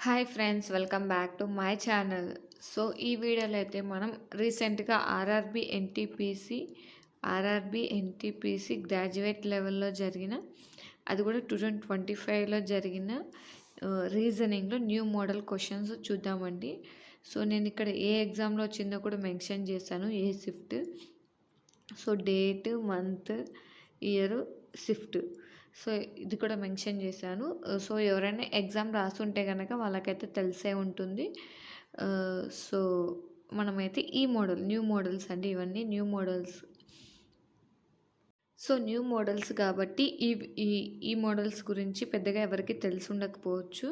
Hi friends, welcome back to my channel. So ఈ వీడియోలో అయితే మనం రీసెంట్గా ఆర్ఆర్బి ఎన్టీపీసీ గ్రాడ్యుయేట్ లెవెల్లో జరిగిన, అది కూడా 2025లో జరిగిన రీజనింగ్లో న్యూ మోడల్ క్వశ్చన్స్ చూద్దామండి. సో నేను ఇక్కడ ఏ ఎగ్జామ్లో వచ్చిందో కూడా మెన్షన్ చేశాను, ఏ shift. So date, month, year, shift. So ఇది కూడా మెన్షన్ చేశాను. సో ఎవరైనా ఎగ్జామ్ రాసుంటే కనుక వాళ్ళకైతే తెలిసే ఉంటుంది. సో మనమైతే ఈ న్యూ మోడల్స్ అండి, ఇవన్నీ new models. So new models కాబట్టి ఈ ఈ ఈ మోడల్స్ గురించి పెద్దగా ఎవరికి తెలిసి ఉండకపోవచ్చు.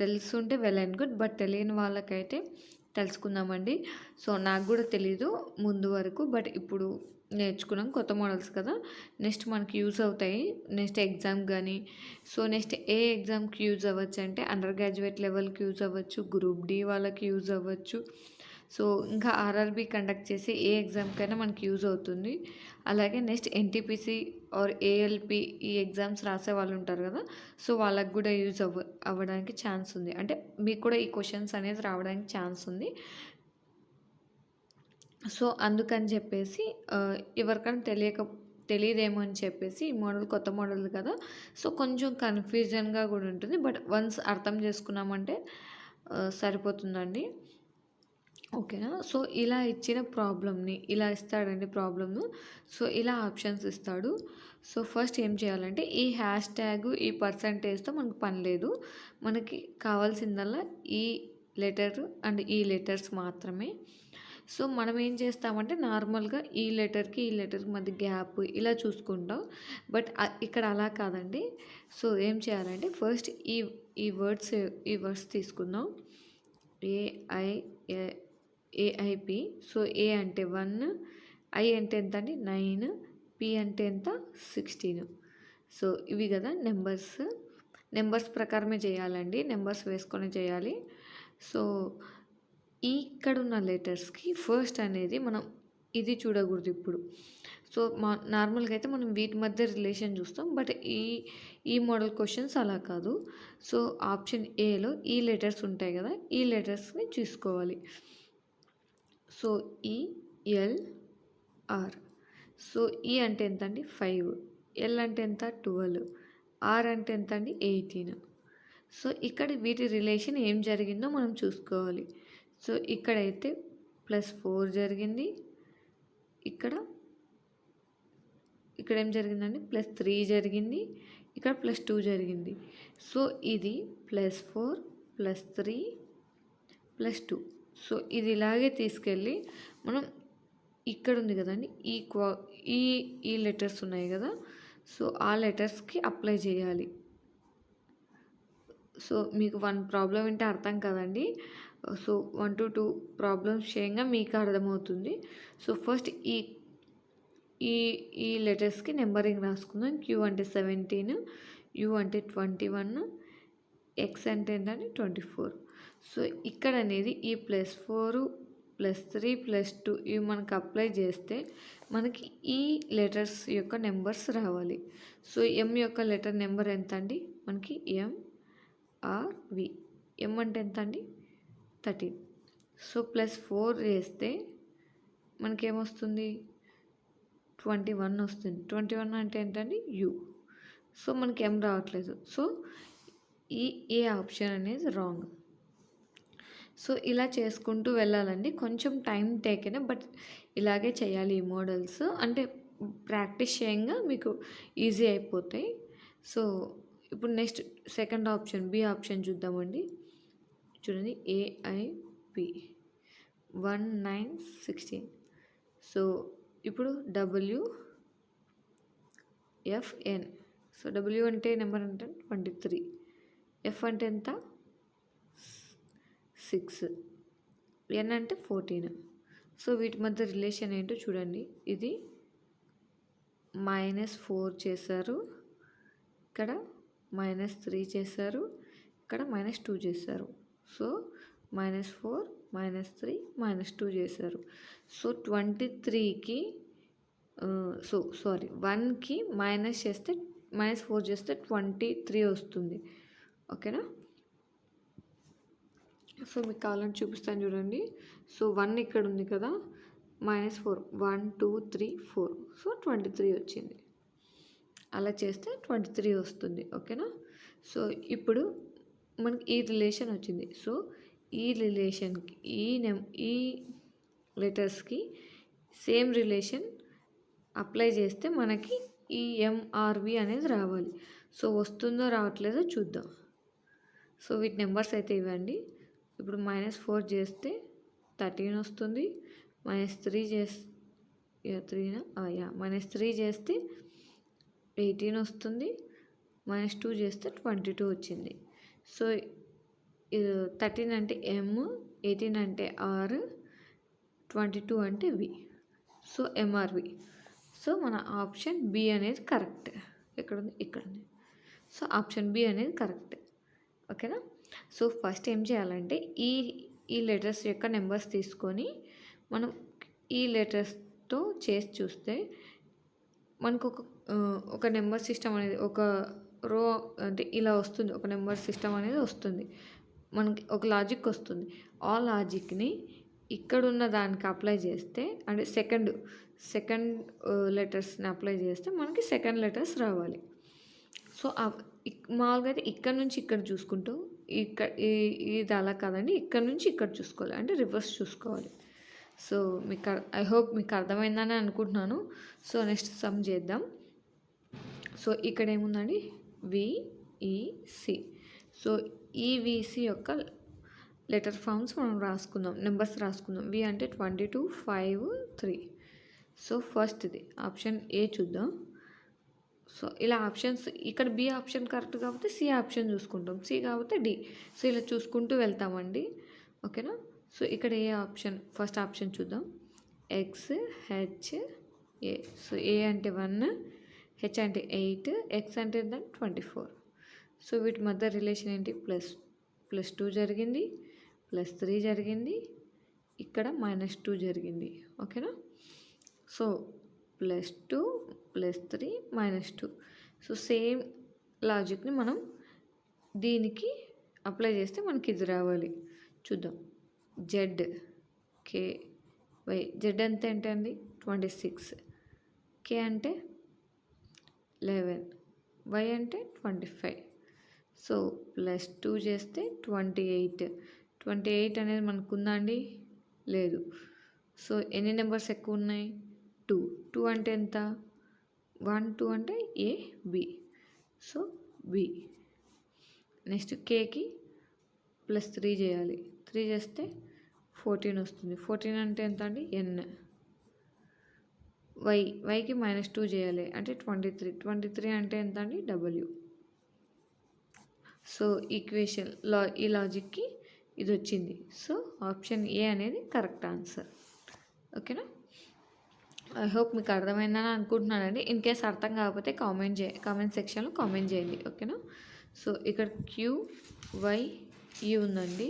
తెలుసుంటే వెల్ అండ్ గుడ్, బట్ తెలియని వాళ్ళకైతే తెలుసుకుందామండి. సో నాకు కూడా తెలీదు ముందు వరకు, బట్ ఇప్పుడు నేర్చుకున్నాం, కొత్త మోడల్స్ కదా, నెక్స్ట్ మనకి యూజ్ అవుతాయి నెక్స్ట్ ఎగ్జామ్ కానీ. సో నెక్స్ట్ ఏ ఎగ్జామ్కి యూజ్ అవ్వచ్చు అంటే అండర్ గ్రాడ్యుయేట్ లెవెల్కి యూజ్ అవ్వచ్చు, గ్రూప్ డి వాళ్ళకి యూజ్ అవ్వచ్చు. సో ఇంకా ఆర్ఆర్బి కండక్ట్ చేసే ఏ ఎగ్జామ్కైనా మనకి యూజ్ అవుతుంది. అలాగే నెక్స్ట్ ఎన్టీపీసీ ఆర్ ఏఎల్పి ఈ ఎగ్జామ్స్ రాసే వాళ్ళు ఉంటారు కదా, సో వాళ్ళకి కూడా యూజ్ అవ్వడానికి ఛాన్స్ ఉంది. అంటే మీకు కూడా ఈ క్వశ్చన్స్ అనేది రావడానికి ఛాన్స్ ఉంది. సో అందుకని చెప్పేసి ఎవరికైనా తెలియదేమో అని చెప్పేసి ఈ మోడల్ కొత్త మోడల్ కదా, సో కొంచెం కన్ఫ్యూజన్గా కూడా ఉంటుంది. బట్ వన్స్ అర్థం చేసుకున్నామంటే సరిపోతుందండి. ఓకేనా. సో ఇలా ఇచ్చిన ప్రాబ్లమ్ని ఇలా ఇస్తాడండి ప్రాబ్లమ్ను. సో ఇలా ఆప్షన్స్ ఇస్తాడు. సో ఫస్ట్ ఏం చేయాలంటే ఈ హ్యాష్ ట్యాగ్, ఈ పర్సంటేజ్తో మనకు పని లేదు. మనకి కావాల్సిందల్లా ఈ లెటర్ అండ్ ఈ లెటర్స్ మాత్రమే. సో మనం ఏం చేస్తామంటే నార్మల్గా ఈ లెటర్కి మధ్య గ్యాప్ ఇలా చూసుకుంటాం. బట్ ఇక్కడ అలా కాదండి. సో ఏం చేయాలంటే ఫస్ట్ ఈ వర్డ్స్ తీసుకుందాం. ఏఐపి. సో ఏ అంటే 1, ఐ అంటే ఎంత అండి 9, పి అంటే ఎంత 16. సో ఇవి కదా నెంబర్స్ ప్రకారమే చేయాలండి, నెంబర్స్ వేసుకొని చేయాలి. సో ఇక్కడున్న లెటర్స్కి ఫస్ట్ అనేది మనం ఇది చూడకూడదు ఇప్పుడు. సో నార్మల్గా అయితే మనం వీటి మధ్య రిలేషన్ చూస్తాం, బట్ ఈ మోడల్ క్వశ్చన్స్ అలా కాదు. సో ఆప్షన్ ఏలో ఈ లెటర్స్ ఉంటాయి కదా, ఈ లెటర్స్ని చూసుకోవాలి. సో ఈఎల్ఆర్. సో ఈ అంటే ఎంత అండి 5, ఎల్ అంటే ఎంత 12, ఆర్ అంటే ఎంత అండి 18. సో ఇక్కడ వీటి రిలేషన్ ఏం జరిగిందో మనం చూసుకోవాలి. సో ఇక్కడైతే +4 జరిగింది, ఇక్కడ ఏం జరిగిందండి +3 జరిగింది, ఇక్కడ +2 జరిగింది. సో ఇది +4 +3 +2. సో ఇది ఇలాగే తీసుకెళ్ళి మనం ఇక్కడ ఉంది కదండి, ఈ లెటర్స్ ఉన్నాయి కదా, సో ఆ లెటర్స్కి అప్లై చేయాలి. సో మీకు 1 ప్రాబ్లం వింటే అర్థం కదండి. సో 1 to 2 ప్రాబ్లమ్స్ చేయంగా మీకు అర్థమవుతుంది. సో ఫస్ట్ ఈ లెటర్స్కి నెంబరింగ్ రాసుకుందాం. క్యూ అంటే 17, యూ అంటే 21, ఎక్స్ అంటే ఏంటంటే 24. సో ఇక్కడ అనేది ఈ +4 +3 +2 ఇవి మనకు అప్లై చేస్తే మనకి ఈ లెటర్స్ యొక్క నెంబర్స్ రావాలి. సో ఎం యొక్క లెటర్ నెంబర్ ఎంత అండి మనకి ఎంఆర్వి. ఎం అంటే ఎంత అండి 13. సో +4 వేస్తే మనకేమొస్తుంది 21 వస్తుంది. 21 అంటే ఏంటండి యూ. సో మనకి ఎం రావట్లేదు. సో ఏ ఆప్షన్ అనేది రాంగ్. సో ఇలా చేసుకుంటూ వెళ్ళాలండి, కొంచెం టైం టేకెనే, బట్ ఇలాగే చేయాలి ఈ మోడల్స్. అంటే ప్రాక్టీస్ చేయంగా మీకు ఈజీ అయిపోతాయి. సో ఇప్పుడు next second option B option చూద్దామండి. చూడండి ఏఐపి 1916. సో ఇప్పుడు డబ్ల్యూఎఫ్ఎన్. సో డబ్ల్యూ అంటే నెంబర్ అంటే 23, ఎఫ్ అంటే ఎంత 6, ఎన్ అంటే 14. సో వీటి మధ్య రిలేషన్ ఏంటో చూడండి. ఇది -4 చేశారు, ఇక్కడ -3 చేశారు, ఇక్కడ -2 చేశారు. సో -4 -3 -2 చేశారు. సో 23కి 1కి -4 చేస్తే 23 వస్తుంది. ఓకేనా. సో మీకు కావాలని చూపిస్తాను చూడండి. సో 1 ఇక్కడ ఉంది కదా, -4 1 2 3 4, సో 23 వచ్చింది. అలా చేస్తే 23 వస్తుంది. ఓకేనా. సో ఇప్పుడు మనకి ఈ రిలేషన్ వచ్చింది. సో ఈ రిలేషన్కి ఈ లెటర్స్కి సేమ్ రిలేషన్ అప్లై చేస్తే మనకి ఈ ఎంఆర్వి అనేది రావాలి. సో వస్తుందో రావట్లేదో చూద్దాం. సో వీటి నెంబర్స్ అయితే ఇవ్వండి. ఇప్పుడు -4 చేస్తే 13 వస్తుంది. -3 చేస్తే -3 చేస్తే 18 వస్తుంది. -2 చేస్తే 22 వచ్చింది. సో 13 అంటే M, 18 అంటే R, 22 అంటే V. So MRV. సో మన ఆప్షన్ బి అనేది కరెక్ట్. ఎక్కడుంది? ఇక్కడ ఉంది. సో ఆప్షన్ బి అనేది కరెక్ట్. ఓకేనా. సో ఫస్ట్ ఏం చేయాలంటే ఈ లెటర్స్ యొక్క నెంబర్స్ తీసుకొని మనం ఈ లెటర్స్తో చేసి చూస్తే మనకు ఒక నెంబర్ సిస్టమ్ అనేది ఒక రో అంటే ఇలా వస్తుంది. ఒక నెంబర్ సిస్టమ్ అనేది వస్తుంది. మనకి ఒక లాజిక్ వస్తుంది. ఆ లాజిక్ని ఇక్కడున్న దానికి అప్లై చేస్తే అంటే సెకండ్ లెటర్స్ని అప్లై చేస్తే మనకి సెకండ్ లెటర్స్ రావాలి. సో మామూలుగా అయితే ఇక్కడ నుంచి ఇక్కడ చూసుకుంటూ ఇది అలా కాదండి, ఇక్కడ నుంచి ఇక్కడ చూసుకోవాలి, అంటే రివర్స్ చూసుకోవాలి. సో మీకు ఐ హోప్ మీకు అర్థమైందని అనుకుంటున్నాను. సో నెక్స్ట్ సమ్ చేద్దాం. సో ఇక్కడ ఏముందండి? విఈసి. సో ఈ విసి యొక్క లెటర్ ఫామ్స్ మనం రాసుకుందాం, నెంబర్స్ రాసుకుందాం. వి అంటే 22 5 3. సో ఫస్ట్ ఇది ఆప్షన్ ఏ చూద్దాం. సో ఇలా ఆప్షన్స్ ఇక్కడ బి ఆప్షన్ కరెక్ట్ కాబట్టి సి ఆప్షన్ చూసుకుంటాం, సి కాబట్టి డి. సో ఇలా చూసుకుంటూ వెళ్తామండి. ఓకేనా. సో ఇక్కడ ఏ ఆప్షన్, ఫస్ట్ ఆప్షన్ చూద్దాం. X H A. సో ఏ అంటే 1, హెచ్ అంటే 8, ఎక్స్ అంటే 24. సో వీటి మధ్య రిలేషన్ ఏంటి? +2 జరిగింది, +3 జరిగింది, ఇక్కడ -2 జరిగింది. ఓకేనా. సో +2 +3 -2. సో సేమ్ లాజిక్ని మనం దీనికి అప్లై చేస్తే మనకి ఇది రావాలి. చూద్దాం. Z K Y. జెడ్ అంటే ఏంటండి? 26. కే అంటే 11, వై అంటే 25. సో +2 చేస్తే 28. 28 అనేది మనకు ఉందా అండి? లేదు. సో ఎన్ని నెంబర్స్ ఎక్కువ ఉన్నాయి? 2. 2 అంటే ఎంత? 1 2 అంటే A B. So B. Next కేకి +3 చేయాలి. 3 చేస్తే 14 వస్తుంది. 14 అంటే ఎంత అండి? ఎన్. వైకి -2 చేయాలి అంటే 23. 23 అంటే ఎంత అండి? డబ్ల్యూ. సో ఈక్వేషన్ ఈ లాజిక్కి ఇది వచ్చింది. సో ఆప్షన్ ఏ అనేది కరెక్ట్ ఆన్సర్. ఓకేనా. ఐ హోప్ మీకు అర్థమైందని అనుకుంటున్నానండి. ఇన్ కేస్ అర్థం కాకపోతే కామెంట్ సెక్షన్లో కామెంట్ చేయండి. ఓకేనా. సో ఇక్కడ QYE ఉందండి.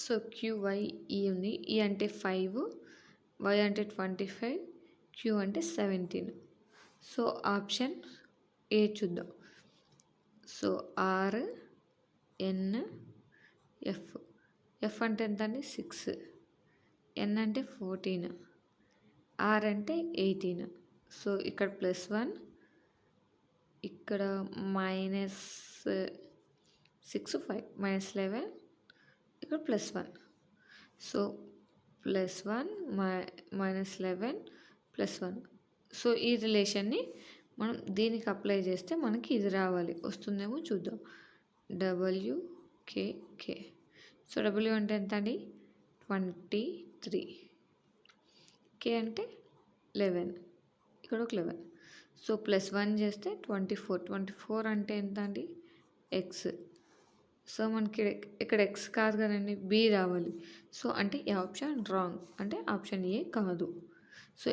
సో QYE ఉంది. ఈ అంటే 5, వై అంటే 25, క్యూ అంటే 17. సో ఆప్షన్ ఏ చూద్దాం. So R N F. F అంటే ఎంత అండి? 6, ఎన్ అంటే 14, ఆర్ అంటే 18. సో ఇక్కడ +1, ఇక్కడ -6 5 -11, ఇక్కడ +1. సో +1 -11 +1. సో ఈ రిలేషన్ని మనం దీనికి అప్లై చేస్తే మనకి ఇది రావాలి. వస్తుందేమో చూద్దాం. WKK. సో డబ్ల్యూ అంటే ఎంత అండి? 23. కే అంటే 11, ఇక్కడ ఒక 11. సో +1 చేస్తే 24. 24 అంటే ఎంత అండి? ఎక్స్. సో మనకి ఇక్కడ ఎక్స్ కాదు కదండి, బి రావాలి. సో అంటే ఈ ఆప్షన్ రాంగ్, అంటే ఆప్షన్ ఏ కాదు. సో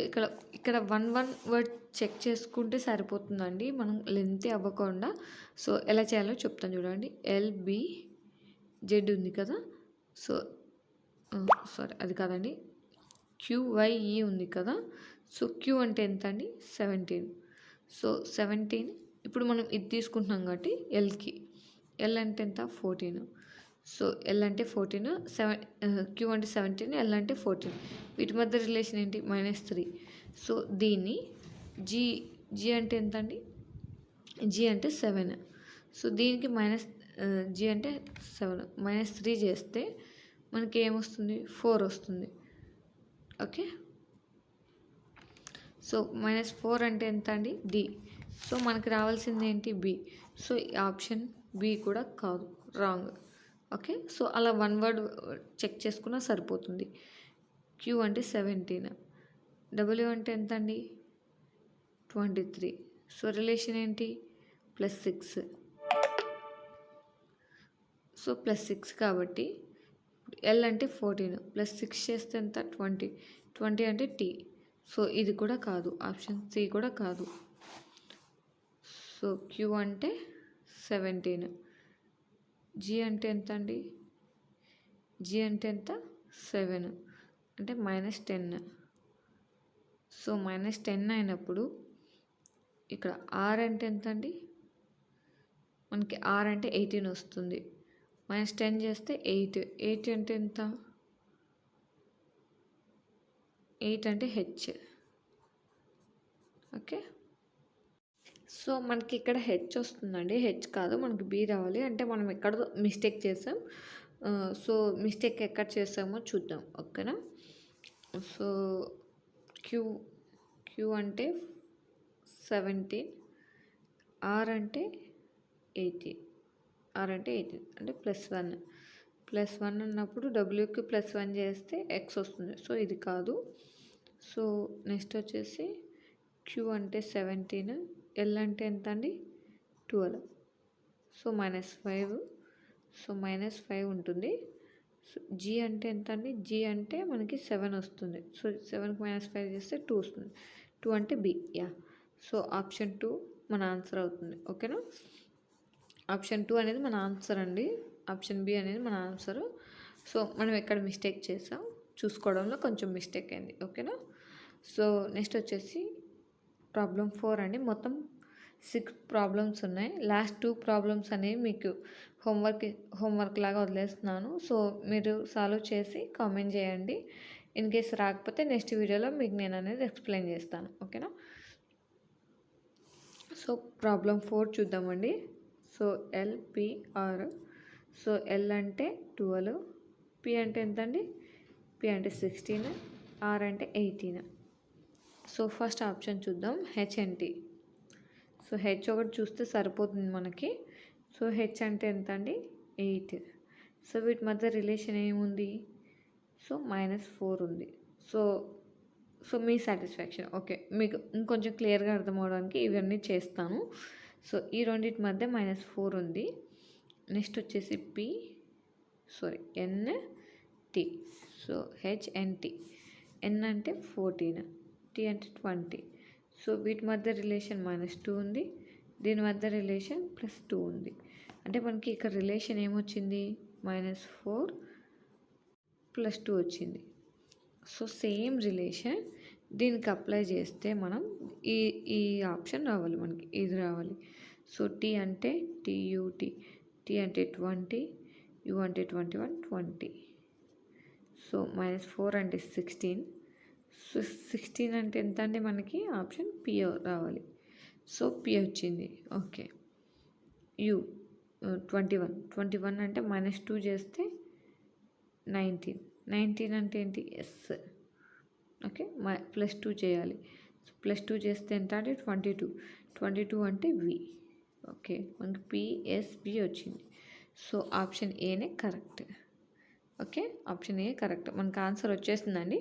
ఇక్కడ 1 వర్డ్ చెక్ చేసుకుంటే సరిపోతుందండి, మనం లెంత్ అవ్వకుండా. సో ఎలా చేయాలో చెప్తాను చూడండి. LBZ ఉంది కదా. సో సారీ అది కాదండి, QYE ఉంది కదా. సో క్యూ అంటే ఎంత అండి? 17. సో 17 ఇప్పుడు మనం ఇది తీసుకుంటున్నాం కాబట్టి ఎల్కి. ఎల్ అంటే ఎంత 14. సో ఎల్ అంటే 14, క్యూ అంటే 17, ఎల్ అంటే 14. వీటి మధ్య రిలేషన్ ఏంటి -3. సో దీన్ని జీ జీ అంటే ఎంత అండి, జీ అంటే 7. సో దీనికి జీ అంటే 7 -3 చేస్తే మనకి ఏమొస్తుంది 4 వస్తుంది. ఓకే, సో -4 అంటే ఎంత అండి డి. సో మనకి రావాల్సింది ఏంటి బి. సో ఈ ఆప్షన్ బి కూడా కాదు, రాంగ్. ఓకే, సో అలా వన్ వర్డ్ చెక్ చేసుకున్నా సరిపోతుంది. క్యూ అంటే 17, డబ్ల్యూ అంటే ఎంత అండి 23. సో రిలేషన్ ఏంటి +6. సో +6 కాబట్టి ఎల్ అంటే 14 +6 చేస్తే ఎంత 20. 20 అంటే టీ. సో ఇది కూడా కాదు, ఆప్షన్ సి కూడా కాదు. సో క్యూ అంటే 17, జీ అంటే ఎంత అండి, జీ అంటే ఎంత 7 అంటే -10. సో -10 అయినప్పుడు ఇక్కడ ఆర్ అంటే ఎంత అండి, మనకి ఆర్ అంటే 18 వస్తుంది. -10 చేస్తే 8 అంటే ఎంత, 8 అంటే హెచ్. ఓకే, సో మనకి ఇక్కడ హెచ్ వస్తుందండి, హెచ్ కాదు మనకి బి రావాలి. అంటే మనం ఎక్కడ మిస్టేక్ చేసాం. సో మిస్టేక్ ఎక్కడ చేసామో చూద్దాం. ఓకేనా, సో క్యూ అంటే 17, ఆర్ అంటే 18, అంటే +1 అన్నప్పుడు డబ్ల్యూకి +1 చేస్తే ఎక్స్ వస్తుంది. సో ఇది కాదు. సో నెక్స్ట్ వచ్చేసి క్యూ అంటే 17, ఎల్ అంటే ఎంత అండి 12. సో -5. సో -5 ఉంటుంది. సో జీ అంటే ఎంత అండి, జీ అంటే మనకి 7 వస్తుంది. సో 7కి -5 చేస్తే 2 వస్తుంది. 2 అంటే బి. యా, సో ఆప్షన్ 2 మన ఆన్సర్ అవుతుంది. ఓకేనా, ఆప్షన్ 2 అనేది మన ఆన్సర్ అండి, ఆప్షన్ బి అనేది మన ఆన్సరు. సో మనం ఎక్కడ మిస్టేక్ చేసాం చూసుకోవడంలో కొంచెం మిస్టేక్ అయింది. ఓకేనా, సో నెక్స్ట్ వచ్చేసి ప్రాబ్లం 4 అండి. మొత్తం 6 ప్రాబ్లమ్స్ ఉన్నాయి. లాస్ట్ 2 ప్రాబ్లమ్స్ అనేవి మీకు హోంవర్క్ లాగా వదిలేస్తున్నాను. సో మీరు సాల్వ్ చేసి కామెంట్ చేయండి. ఇన్ కేస్ రాకపోతే నెక్స్ట్ వీడియోలో మీకు నేను అనేది ఎక్స్ప్లెయిన్ చేస్తాను. ఓకేనా, సో ప్రాబ్లం 4 చూద్దామండి. So LPR. సో ఎల్ అంటే 12, పి అంటే ఎంత అండి, పి అంటే 16, ఆర్ అంటే 18. సో ఫస్ట్ ఆప్షన్ చూద్దాం, హెచ్ఎన్టీ. సో హెచ్ ఒకటి చూస్తే సరిపోతుంది మనకి. సో హెచ్ అంటే ఎంత అండి 8. సో వీటి మధ్య రిలేషన్ ఏముంది, సో -4 ఉంది. సో మీ సాటిస్ఫాక్షన్. ఓకే, మీకు ఇంకొంచెం క్లియర్గా అర్థం అవడానికి ఇవన్నీ చేస్తాను. సో ఈ రెండింటి మధ్య -4 ఉంది. నెక్స్ట్ వచ్చేసి ఎన్టీ. సో హెచ్ఎన్టీ, ఎన్ అంటే 14, టీ అంటే 20. సో వీటి మధ్య రిలేషన్ -2 ఉంది, దీని మధ్య రిలేషన్ +2 ఉంది. అంటే మనకి ఇక్కడ రిలేషన్ ఏమొచ్చింది -4 +2 వచ్చింది. సో సేమ్ రిలేషన్ దీనికి అప్లై చేస్తే మనం ఈ ఆప్షన్ రావాలి, మనకి ఇది రావాలి. సో టీ అంటే టీయూటీ, టీ అంటే 20, యూ అంటే 21, 20. సో -4 అంటే 16. సో 16 అంటే ఎంత అంటే మనకి ఆప్షన్ పి రావాలి. సో పి వచ్చింది. ఓకే, యూ 21 అంటే -2 చేస్తే 19 అంటే ఏంటి ఎస్. ఓకే, +2 చేయాలి. సో +2 చేస్తే ఎంత అంటే 22 అంటే వి. ఓకే, మనకి పిఎస్బి వచ్చింది. సో ఆప్షన్ ఏనే correct. Okay, option A correct, మనకు ఆన్సర్ వచ్చేసిందండి.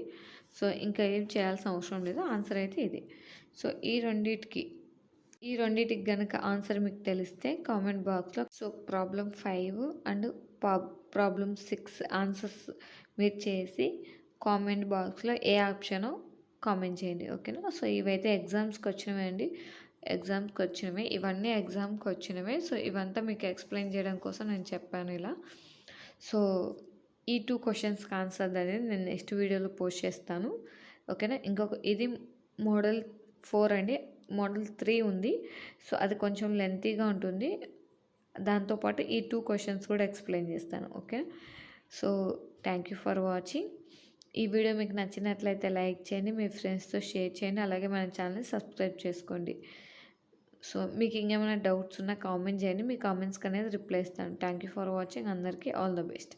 సో ఇంకా ఏం చేయాల్సిన అవసరం లేదు, ఆన్సర్ అయితే ఇది. సో ఈ రెండింటికి కనుక ఆన్సర్ మీకు తెలిస్తే కామెంట్ బాక్స్లో so problem 5 and problem 6 answers మీరు చేసి కామెంట్ బాక్స్లో ఏ ఆప్షనో కామెంట్ చేయండి. ఓకేనా, సో ఇవైతే ఎగ్జామ్స్కి వచ్చినవే అండి, ఇవన్నీ ఎగ్జామ్కి వచ్చినవే. సో ఇవంతా మీకు ఎక్స్ప్లెయిన్ చేయడం కోసం నేను చెప్పాను ఇలా. సో ఈ 2 క్వశ్చన్స్కి ఆన్సర్ అనేది నేను నెక్స్ట్ వీడియోలో పోస్ట్ చేస్తాను. ఓకేనా, ఇది మోడల్ 4 అండి. మోడల్ 3 ఉంది. సో అది కొంచెం లెంతీగా ఉంటుంది. దాంతోపాటు ఈ 2 క్వశ్చన్స్ కూడా ఎక్స్ప్లెయిన్ చేస్తాను. Okay. So thank you for watching. ఈ వీడియో మీకు నచ్చినట్లయితే లైక్ చేయండి, మీ ఫ్రెండ్స్తో షేర్ చేయండి, అలాగే మన ఛానల్ని సబ్స్క్రైబ్ చేసుకోండి. సో మీకు ఇంకేమైనా డౌట్స్ ఉన్నా కామెంట్ చేయండి, మీ కామెంట్స్కి అనేది రిప్లై ఇస్తాను. Thank you for watching. అందరికీ ఆల్ ద బెస్ట్.